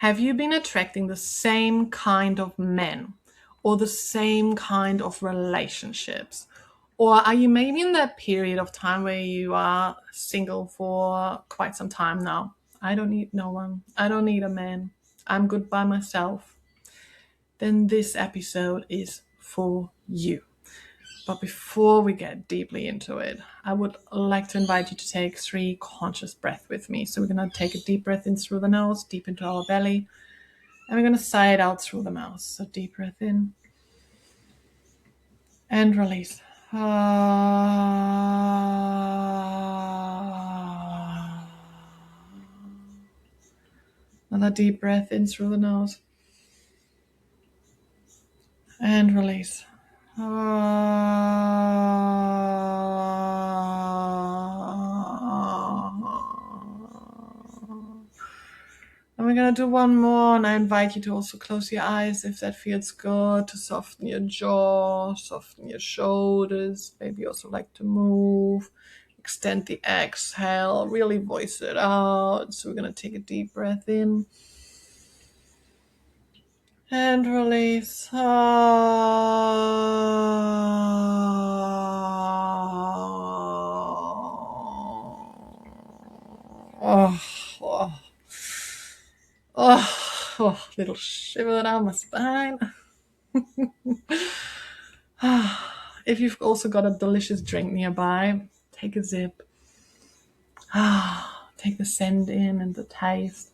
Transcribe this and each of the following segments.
Have you been attracting the same kind of men or the same kind of relationships? Or are you maybe in that period of time where you are single for quite some time now? I don't need no one. I don't need a man. I'm good by myself. Then this episode is for you. But before we get deeply into it, I would like to invite you to take 3 conscious breaths with me. So we're going to take a deep breath in through the nose, deep into our belly, and we're going to sigh it out through the mouth. So deep breath in and release. Another deep breath in through the nose and release. And we're going to do one more, and I invite you to also close your eyes if that feels good, to soften your jaw, soften your shoulders, maybe also like to move, extend the exhale, really voice it out. So we're going to take a deep breath in and release. Little shiver down my spine. If you've also got a delicious drink nearby, take a sip. Take the scent in and the taste.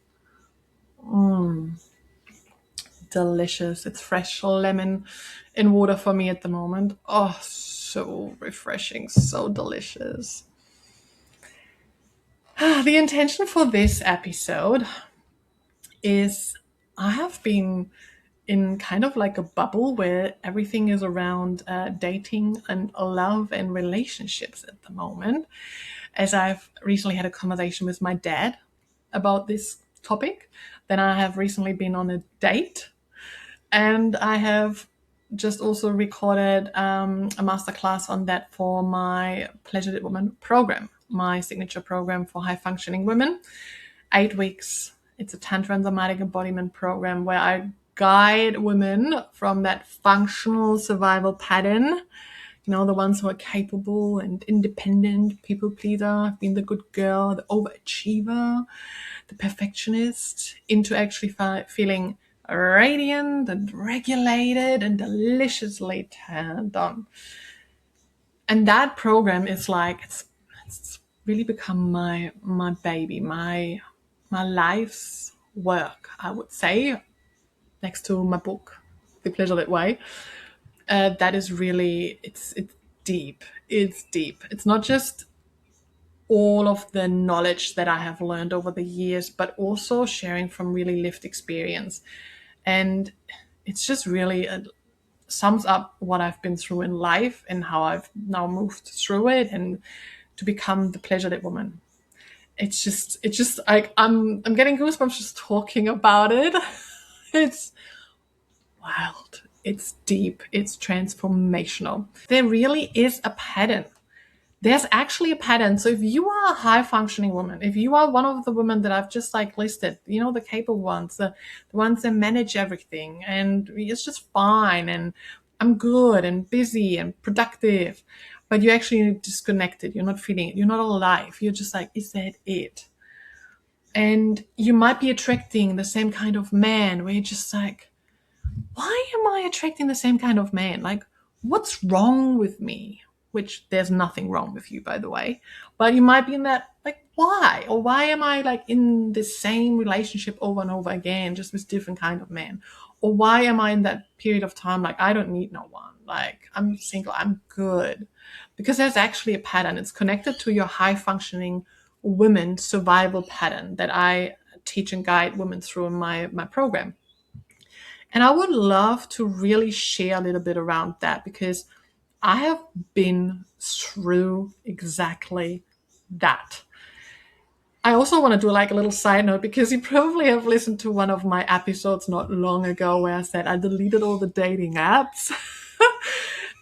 Delicious. It's fresh lemon in water for me at the moment. Oh, so refreshing, so delicious. The intention for this episode is I have been in kind of like a bubble where everything is around dating and love and relationships at the moment, as I've recently had a conversation with my dad about this topic. Then I have recently been on a date, and I have just also recorded a masterclass on that for my Pleasurelit Woman program, my signature program for high functioning women. 8 weeks. It's a tantra and somatic embodiment program where I guide women from that functional survival pattern. You know, the ones who are capable and independent, people pleaser, being the good girl, the overachiever, the perfectionist, into actually feeling radiant and regulated and deliciously turned on. And that program is like, it's really become my baby, my life's work, I would say, next to my book, The Pleasurelit Way. That is really, it's deep. It's deep. It's not just all of the knowledge that I have learned over the years, but also sharing from really lived experience. And it's just really sums up what I've been through in life and how I've now moved through it and to become the Pleasurelit woman. It's just like I'm getting goosebumps just talking about it. It's wild. It's deep. It's transformational. There really is a pattern. There's actually a pattern. So if you are a high functioning woman, if you are one of the women that I've just like listed, you know, the capable ones, the ones that manage everything and it's just fine and I'm good and busy and productive, but you're actually disconnected. You're not feeling it. You're not alive. You're just like, is that it? And you might be attracting the same kind of man where you're just like, why am I attracting the same kind of man? Like, what's wrong with me? Which there's nothing wrong with you, by the way. But you might be in that, like, why? Or why am I like in the same relationship over and over again, just with different kind of men? Or why am I in that period of time, like, I don't need no one. Like, I'm single, I'm good. Because there's actually a pattern. It's connected to your high functioning women survival pattern that I teach and guide women through in my program. And I would love to really share a little bit around that because I have been through exactly that. I also want to do like a little side note because you probably have listened to one of my episodes not long ago where I said I deleted all the dating apps.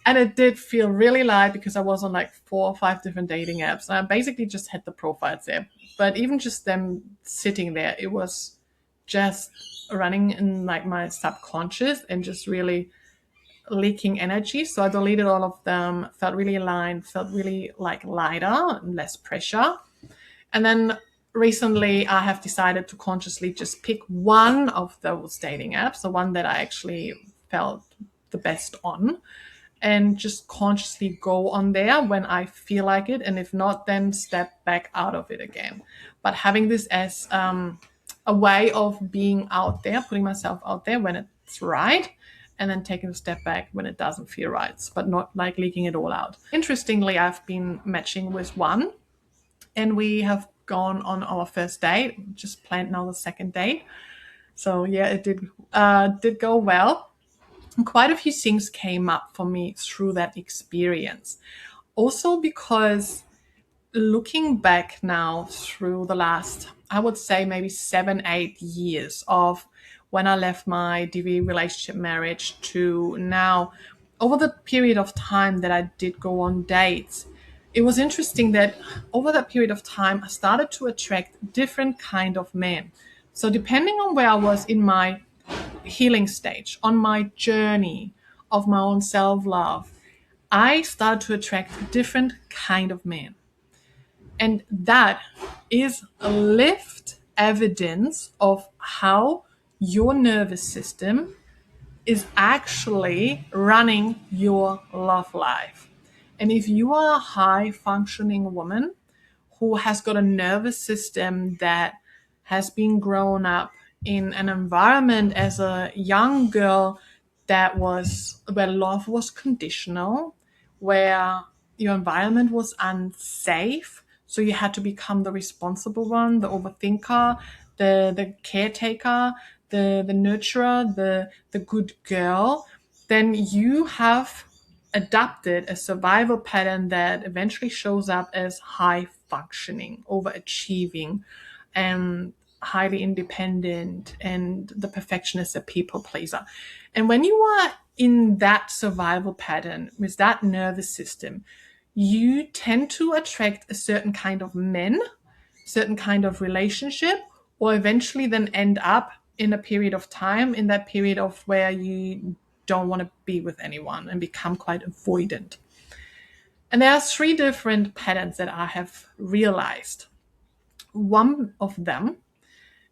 And it did feel really light because I was on like 4 or 5 different dating apps. And I basically just had the profiles there. But even just them sitting there, it was just running in like my subconscious and just really leaking energy. So I deleted all of them, felt really aligned, felt really like lighter and less pressure. And then recently I have decided to consciously just pick one of those dating apps, the one that I actually felt the best on, and just consciously go on there when I feel like it. And if not, then step back out of it again. But having this as a way of being out there, putting myself out there when it's right, and then taking a step back when it doesn't feel right, but not like leaking it all out. Interestingly, I've been matching with one, and we have gone on our first date, just planned now the second date. So yeah, it did go well. And quite a few things came up for me through that experience. Also because looking back now through the last, I would say maybe 7-8 years of when I left my DV relationship marriage to now, over the period of time that I did go on dates, it was interesting that over that period of time, I started to attract different kind of men. So depending on where I was in my healing stage, on my journey of my own self-love, I started to attract different kind of men. And that is a lived evidence of how your nervous system is actually running your love life. And if you are a high functioning woman who has got a nervous system that has been grown up in an environment as a young girl that was where love was conditional, where your environment was unsafe, so you had to become the responsible one, the overthinker, the caretaker, the nurturer, the good girl, then you have adapted a survival pattern that eventually shows up as high functioning, overachieving, and highly independent, and the perfectionist, a people pleaser. And when you are in that survival pattern with that nervous system, you tend to attract a certain kind of men, certain kind of relationship, or eventually then end up in a period of time, in that period of where you don't want to be with anyone and become quite avoidant. And there are 3 different patterns that I have realized. One of them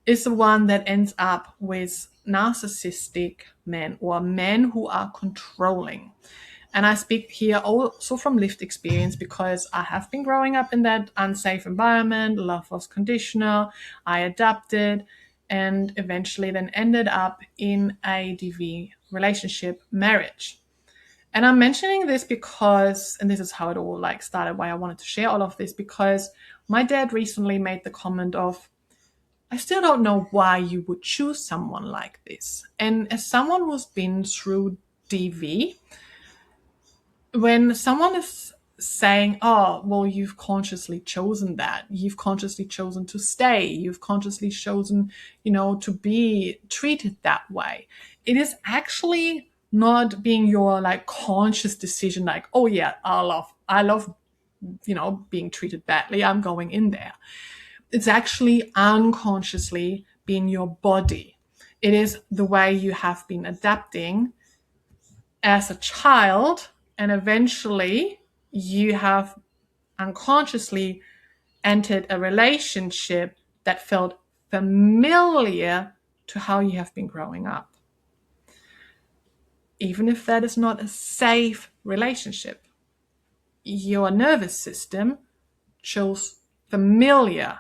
is the one that ends up with narcissistic men, or men who are controlling. And I speak here also from lived experience, because I have been growing up in that unsafe environment. Love was conditional. I adapted and eventually then ended up in a DV relationship marriage. And I'm mentioning this because, and this is how it all like started, why I wanted to share all of this, because my dad recently made the comment of, I still don't know why you would choose someone like this. And as someone who's been through DV, when someone is saying, oh, well, you've consciously chosen that, you've consciously chosen to stay, you've consciously chosen, to be treated that way, it is actually not being your like conscious decision, like, oh yeah, I love, being treated badly, I'm going in there. It's actually unconsciously being your body. It is the way you have been adapting as a child, and eventually you have unconsciously entered a relationship that felt familiar to how you have been growing up. Even if that is not a safe relationship, your nervous system chose familiar,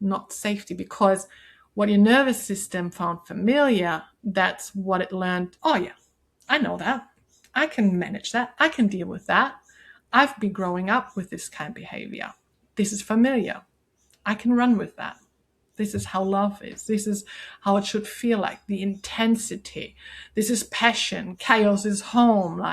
not safety, because what your nervous system found familiar, that's what it learned. Oh yeah, I know that. I can manage that. I can deal with that. I've been growing up with this kind of behavior. This is familiar. I can run with that. This is how love is. This is how it should feel like, the intensity. This is passion. Chaos is home.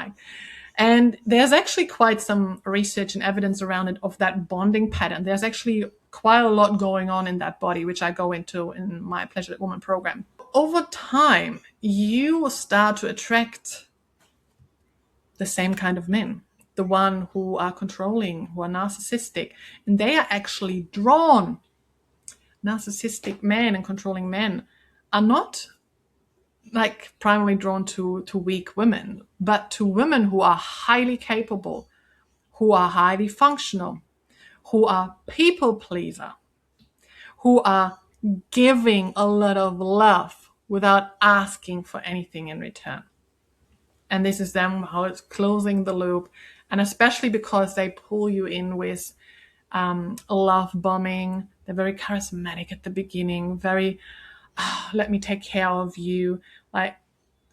And there's actually quite some research and evidence around it of that bonding pattern. There's actually quite a lot going on in that body, which I go into in my Pleasurelit Woman program. Over time, you will start to attract the same kind of men, the one who are controlling, who are narcissistic, and they are actually drawn. Narcissistic men and controlling men are not like primarily drawn to weak women, but to women who are highly capable, who are highly functional, who are people pleaser, who are giving a lot of love without asking for anything in return. And this is them how it's closing the loop, and especially because they pull you in with love bombing. They're very charismatic at the beginning, very let me take care of you, like,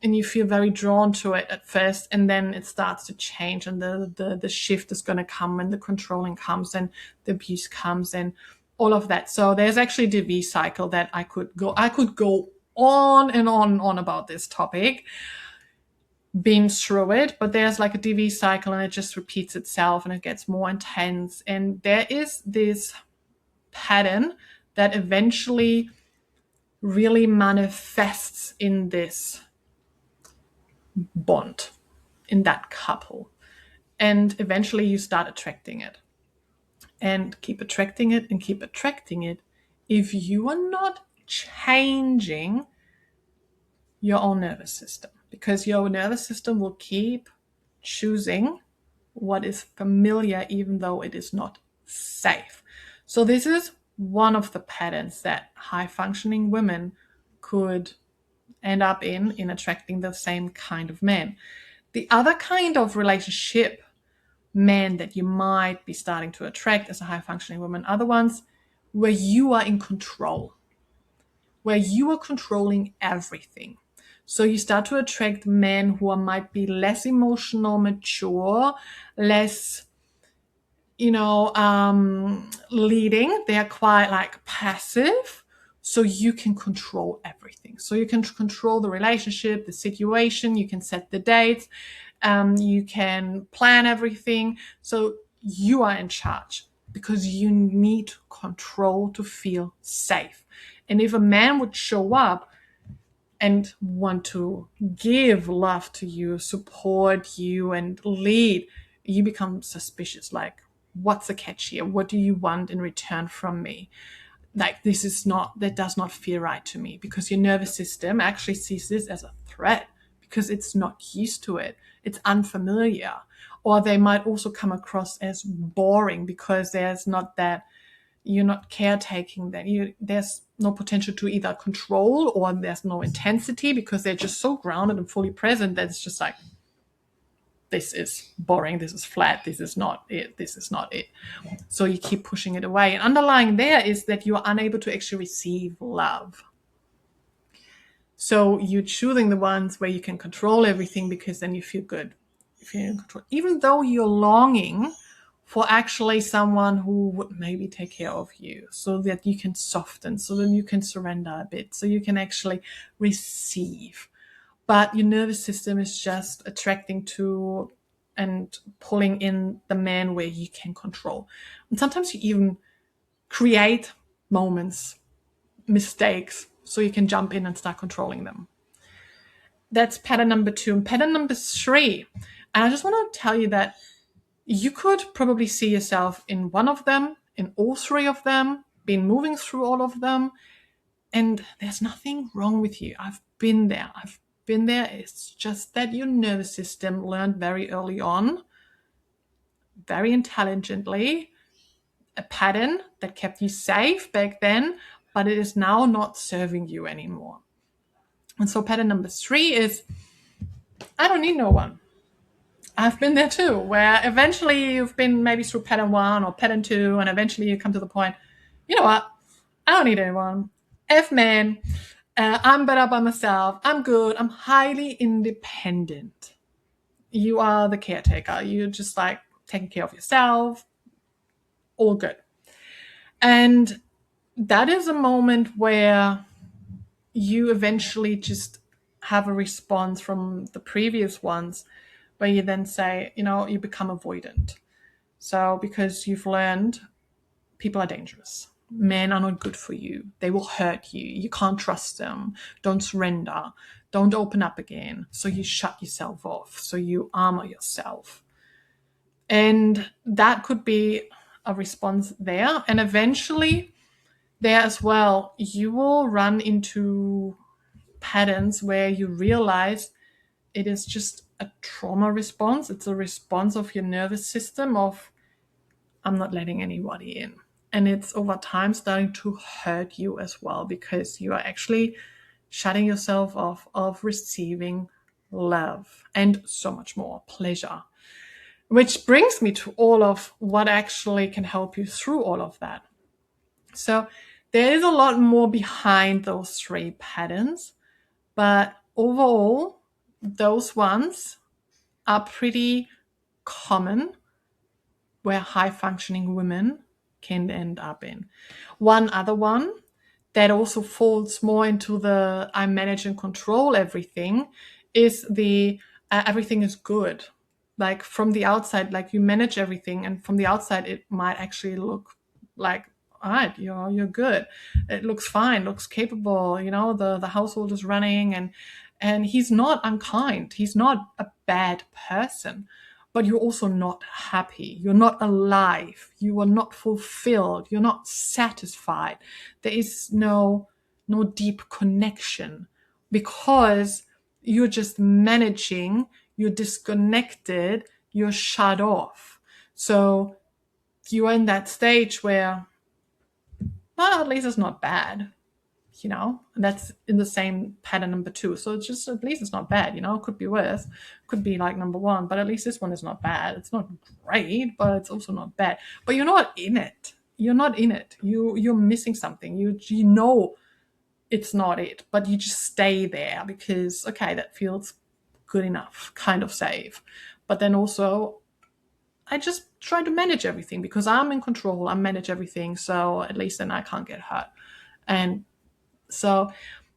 and you feel very drawn to it at first, and then it starts to change, and the shift is going to come, and the controlling comes, and the abuse comes, and all of that. So there's actually a DV cycle that I could go on and on and on about this topic, been through it, but there's like a DV cycle, and it just repeats itself, and it gets more intense, and there is this pattern that eventually really manifests in this bond, in that couple, and eventually you start attracting it, and keep attracting it and keep attracting it if you are not changing your own nervous system, because your nervous system will keep choosing what is familiar even though it is not safe. So this is one of the patterns that high functioning women could end up in attracting the same kind of man. The other kind of relationship men that you might be starting to attract as a high functioning woman are the ones where you are in control, where you are controlling everything. So you start to attract men who might be less emotional, mature, less, leading. They are quite like passive. So you can control everything. So you can control the relationship, the situation, you can set the dates, you can plan everything. So you are in charge because you need control to feel safe. And if a man would show up and want to give love to you, support you, and lead, you become suspicious. Like, what's the catch here? What do you want in return from me? Like, that does not feel right to me, because your nervous system actually sees this as a threat because it's not used to it. It's unfamiliar. Or they might also come across as boring because there's not that, you're not caretaking, that there's no potential to either control, or there's no intensity because they're just so grounded and fully present that it's just like, this is boring, this is flat, this is not it. So you keep pushing it away. And underlying there is that you are unable to actually receive love. So you're choosing the ones where you can control everything because then you feel good. You feel in control. Even though you're longing for actually someone who would maybe take care of you, so that you can soften, so that you can surrender a bit, so you can actually receive. But your nervous system is just attracting to and pulling in the man where you can control. And sometimes you even create moments, mistakes, so you can jump in and start controlling them. That's pattern number 2. And pattern number 3, and I just want to tell you that you could probably see yourself in one of them, in all 3 of them, been moving through all of them, and there's nothing wrong with you. I've been there. It's just that your nervous system learned very early on, very intelligently, a pattern that kept you safe back then, but it is now not serving you anymore. And so pattern number 3 is, I don't need no one. I've been there too, where eventually you've been maybe through pattern 1 or pattern 2, and eventually you come to the point, you know what? I don't need anyone. F man, I'm better by myself. I'm good. I'm highly independent. You are the caretaker. You're just like taking care of yourself. All good. And that is a moment where you eventually just have a response from the previous ones, where you then say, you become avoidant. So because you've learned people are dangerous. Men are not good for you. They will hurt you. You can't trust them. Don't surrender. Don't open up again. So you shut yourself off. So you armor yourself. And that could be a response there. And eventually there as well, you will run into patterns where you realize it is just a trauma response. It's a response of your nervous system of, I'm not letting anybody in. And it's over time starting to hurt you as well, because you are actually shutting yourself off of receiving love and so much more pleasure. Which brings me to all of what actually can help you through all of that. So there is a lot more behind those 3 patterns, but overall, those ones are pretty common where high functioning women can end up in. One other one that also falls more into the I manage and control everything is the everything is good. Like from the outside, like you manage everything, and from the outside it might actually look like, all right, you're good. It looks fine, looks capable, the household is running, and he's not unkind. He's not a bad person, but you're also not happy. You're not alive. You are not fulfilled. You're not satisfied. There is no deep connection because you're just managing, you're disconnected, you're shut off. So you're in that stage where, well, at least it's not bad, and that's in the same pattern number 2. So it's just, at least it's not bad, it could be worse, could be like number 1, but at least this one is not bad. It's not great, but it's also not bad. But you're not in it. You're missing something. You know it's not it, but you just stay there because, okay, that feels good enough, kind of safe. But then also, I just try to manage everything because I'm in control. I manage everything, so at least then I can't get hurt. And so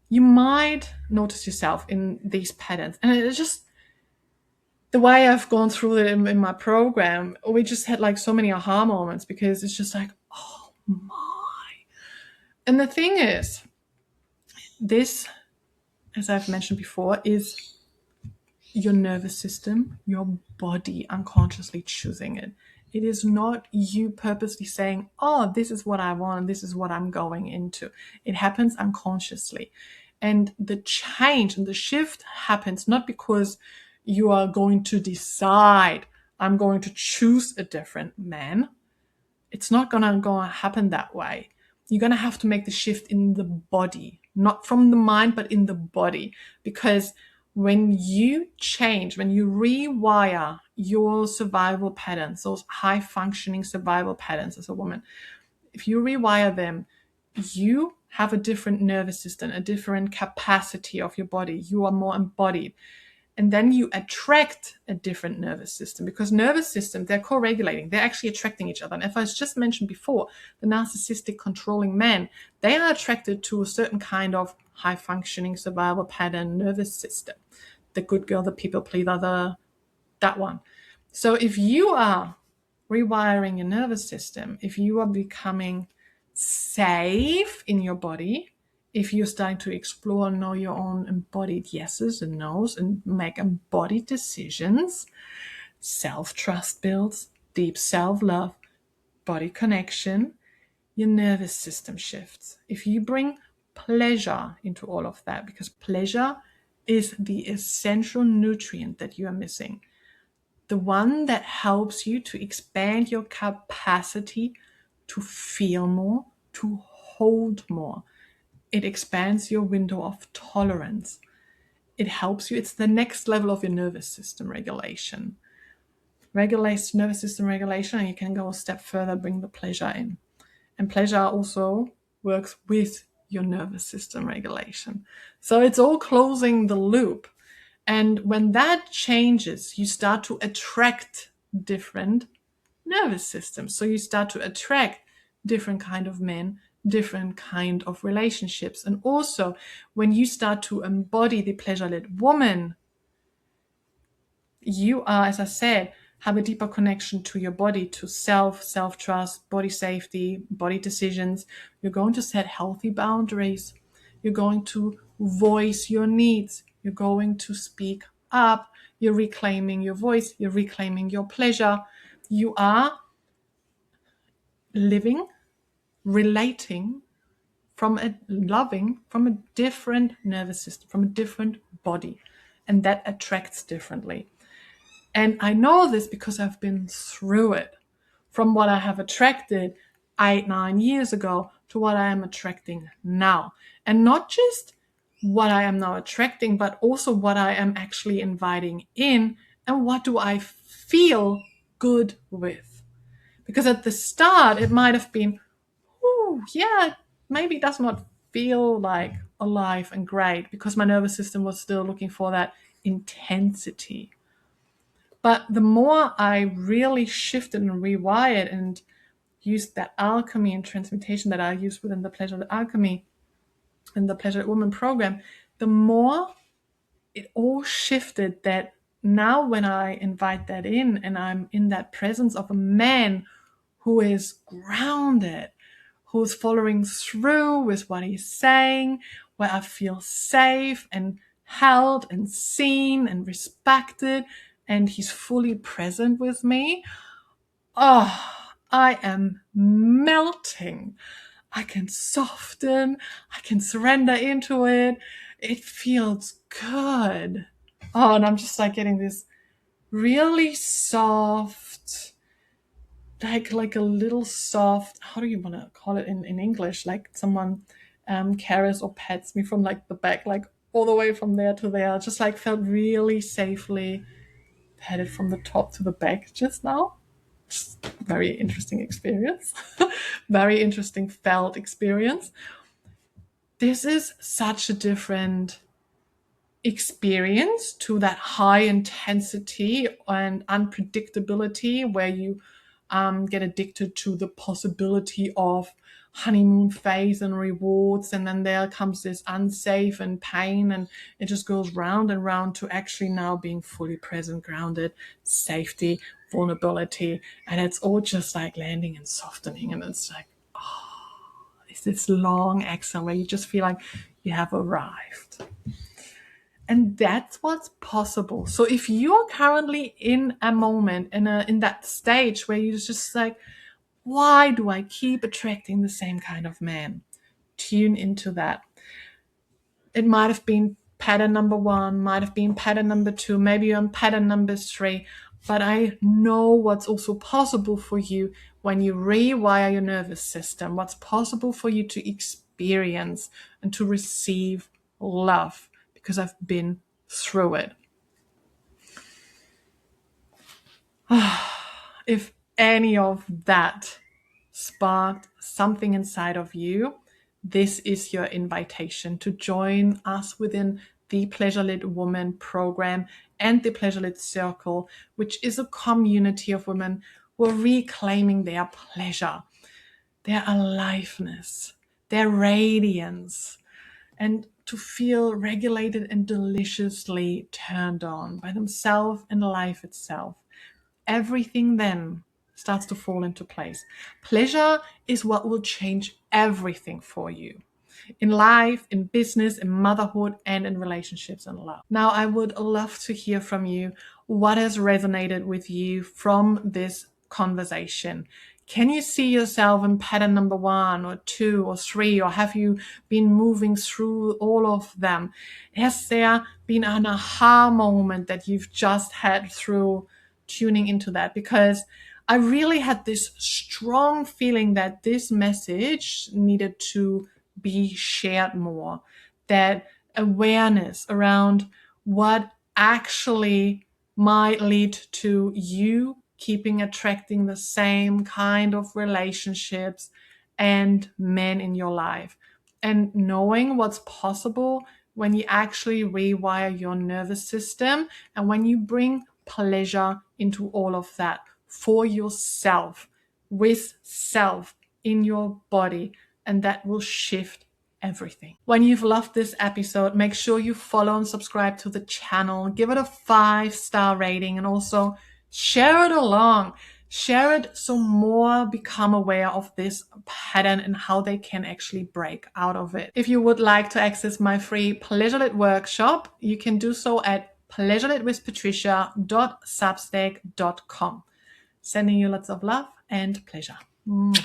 you might notice yourself in these patterns. And it's just the way I've gone through it in my program, we just had like so many aha moments because it's just like, oh my. And the thing is, this, as I've mentioned before, is your nervous system, your body unconsciously choosing it. It is not you purposely saying, oh, this is what I want, this is what I'm going into. It happens unconsciously. And the change and the shift happens not because you are going to decide, I'm going to choose a different man. It's not going to happen that way. You're going to have to make the shift in the body, not from the mind, but in the body. Because when you change, when you rewire your survival patterns, those high functioning survival patterns as a woman, if you rewire them, you have a different nervous system, a different capacity of your body. You are more embodied. And then you attract a different nervous system, because nervous systems, they're co-regulating. They're actually attracting each other. And if I just mentioned before, the narcissistic controlling men, they are attracted to a certain kind of high functioning survival pattern nervous system. The good girl, the people pleaser, that one. So if you are rewiring your nervous system, if you are becoming safe in your body, if you're starting to explore and know your own embodied yeses and nos and make embodied decisions, self-trust builds, deep self-love, body connection, your nervous system shifts. If you bring pleasure into all of that, because pleasure is the essential nutrient that you are missing, the one that helps you to expand your capacity to feel more, to hold more. It expands your window of tolerance. It helps you. It's the next level of your nervous system regulation. Regulates nervous system regulation, and you can go a step further, bring the pleasure in. And pleasure also works with your nervous system regulation. So it's all closing the loop. And when that changes, you start to attract different nervous systems. So you start to attract different kind of men, different kind of relationships. And also when you start to embody the pleasurelit woman, you are, as I said, have a deeper connection to your body, to self-trust, body safety, body decisions. You're going to set healthy boundaries. You're going to voice your needs. You're going to speak up. You're reclaiming your voice. You're reclaiming your pleasure. You are living, relating from a different nervous system, from a different body, and that attracts differently. And I know this because I've been through it. From what I have attracted 8-9 years ago to what I am attracting now. And not just what I am now attracting, but also what I am actually inviting in, and what do I feel good with. Because at the start, it might have been, oh, yeah, maybe it does not feel like alive and great, because my nervous system was still looking for that intensity. But the more I really shifted and rewired and used that alchemy and transmutation that I use within the Pleasurelit alchemy and the Pleasurelit Woman program, the more it all shifted, that now when I invite that in and I'm in that presence of a man who is grounded, who's following through with what he's saying, where I feel safe and held and seen and respected, and he's fully present with me, oh, I am melting. I can soften, I can surrender into it. It feels good. Oh, and I'm just like getting this really soft, like a little soft, how do you want to call it in English? Like someone cares or pets me from like the back, like all the way from there to there. Just like felt really safely petted from the top to the back just now. Just very interesting experience. Very interesting felt experience. This is such a different experience to that high intensity and unpredictability where you get addicted to the possibility of honeymoon phase and rewards, and then there comes this unsafe and pain, and it just goes round and round to actually now being fully present, grounded, safety, vulnerability, and it's all just like landing and softening, and it's like, oh, it's this long exhale where you just feel like you have arrived. And that's what's possible. So if you're currently in a moment, in that stage where you're just like, why do I keep attracting the same kind of man? Tune into that. It might have been pattern number 1, might have been pattern number 2, maybe you're on pattern number 3, but I know what's also possible for you when you rewire your nervous system, what's possible for you to experience and to receive love, because I've been through it. If any of that sparked something inside of you, this is your invitation to join us within the Pleasurelit Woman program and the Pleasurelit Circle, which is a community of women who are reclaiming their pleasure, their aliveness, their radiance, and to feel regulated and deliciously turned on by themselves and life itself. Everything then starts to fall into place. Pleasure is what will change everything for you in life, in business, in motherhood, and in relationships and love. Now, I would love to hear from you what has resonated with you from this conversation. Can you see yourself in pattern number 1 or 2 or 3, or have you been moving through all of them? Has there been an aha moment that you've just had through tuning into that? Because I really had this strong feeling that this message needed to be shared more, that awareness around what actually might lead to you keeping attracting the same kind of relationships and men in your life, and knowing what's possible when you actually rewire your nervous system and when you bring pleasure into all of that for yourself, with self in your body, and that will shift everything. When you've loved this episode, make sure you follow and subscribe to the channel, give it a 5-star rating, and also share it along. Share it so more become aware of this pattern and how they can actually break out of it. If you would like to access my free Pleasurelit workshop, you can do so at pleasurelit.patricia.substack.com. Sending you lots of love and pleasure. Mwah.